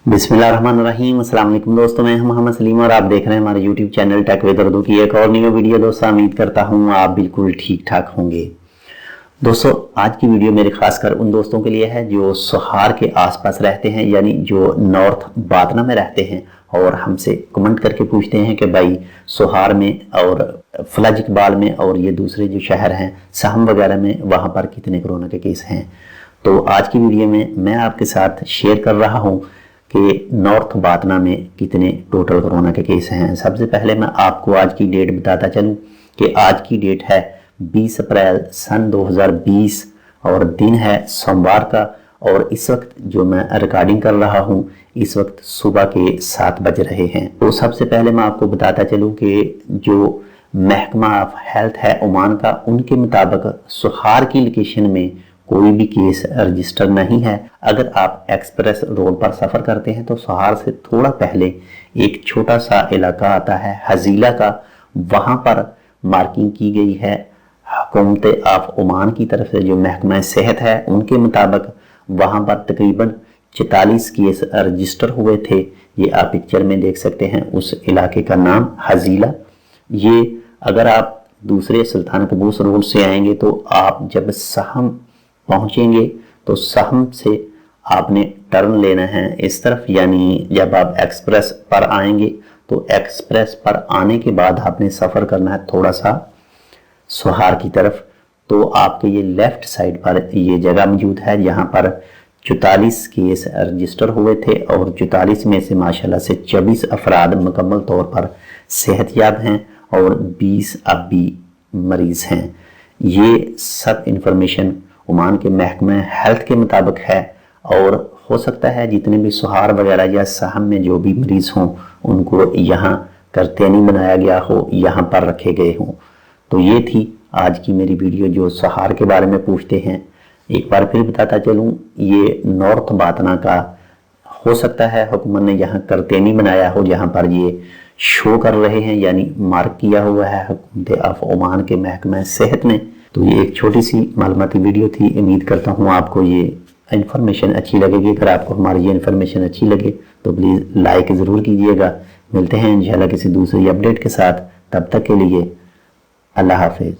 बिस्मिल्लाहिर्रहमानिर्रहीम। अस्सलाम वालेकुम दोस्तों, मैं हूं मोहम्मद सलीम और आप देख रहे हैं हमारे YouTube channel Tech with Urdu की एक और न्यू वीडियो। दोस्तों उम्मीद करता हूं आप बिल्कुल ठीक ठाक होंगे। दोस्तों आज की वीडियो मेरे खासकर उन दोस्तों के लिए है जो सोहार के आसपास रहते हैं, यानी जो नॉर्थ बातना में रहते हैं और हमसे कमेंट करके पूछते हैं कि भाई सोहार में और फलज इकबाल में और ये दूसरे जो शहर हैं सहम वगैरह में, वहाँ पर कितने कोरोना के केस हैं। तो आज की वीडियो में मैं आपके साथ शेयर कर रहा हूँ कि नॉर्थ बातना में कितने टोटल कोरोना के केस हैं। सबसे पहले मैं आपको आज की डेट बताता चलूं कि आज की डेट है 20 अप्रैल सन 2020 और दिन है सोमवार का। और इस वक्त जो मैं रिकॉर्डिंग कर रहा हूं इस वक्त सुबह के 7 बज रहे हैं। तो सबसे पहले मैं आपको बताता चलूं कि जो महकमा ऑफ हेल्थ है ओमान का, उनके मुताबिक सोहार की लोकेशन में कोई भी केस रजिस्टर नहीं है। अगर आप एक्सप्रेस रोड पर सफ़र करते हैं तो सोहार से थोड़ा पहले एक छोटा सा इलाका आता है हजीला का, वहाँ पर मार्किंग की गई है हुकूमत ऑफ ओमान की तरफ से। जो महकमा सेहत है उनके मुताबिक वहाँ पर तकरीबन 44 केस रजिस्टर हुए थे। ये आप पिक्चर में देख सकते हैं, उस इलाके का नाम हजीला। ये अगर आप दूसरे सुल्तान कबूस रोड से आएंगे तो आप जब सहम पहुंचेंगे तो सहम से आपने टर्न लेना है इस तरफ, यानी जब आप एक्सप्रेस पर आएंगे तो एक्सप्रेस पर आने के बाद आपने सफ़र करना है थोड़ा सा सोहार की तरफ। तो आपके ये लेफ्ट साइड पर ये जगह मौजूद है जहां पर 44 केस रजिस्टर हुए थे और 44 में से माशाल्लाह से 24 अफराद मुकम्मल तौर पर सेहतयाब हैं और 20 अब भी मरीज़ हैं। ये सब इंफॉर्मेशन ओमान के महकमे हेल्थ के मुताबिक है और हो सकता है जितने भी सोहार वगैरह या सहम में जो भी मरीज़ हों उनको यहाँ करतेनी बनाया गया हो, यहाँ पर रखे गए हों। तो ये थी आज की मेरी वीडियो जो सोहार के बारे में पूछते हैं। एक बार फिर बताता चलूँ, ये नॉर्थ बातना का हो सकता है हुकूमत ने यहाँ करतेनी बनाया हो जहाँ पर ये शो कर रहे हैं, यानी मार्क किया हुआ है हुकूमत ऑफ ओमान के महकमा सेहत ने। तो ये एक छोटी सी मालूमाती वीडियो थी। उम्मीद करता हूँ आपको ये इन्फॉर्मेशन अच्छी लगेगी। अगर आपको हमारी ये इन्फॉर्मेशन अच्छी लगे तो प्लीज़ लाइक ज़रूर कीजिएगा। मिलते हैं इंशाल्लाह किसी दूसरी अपडेट के साथ, तब तक के लिए अल्लाह हाफिज़।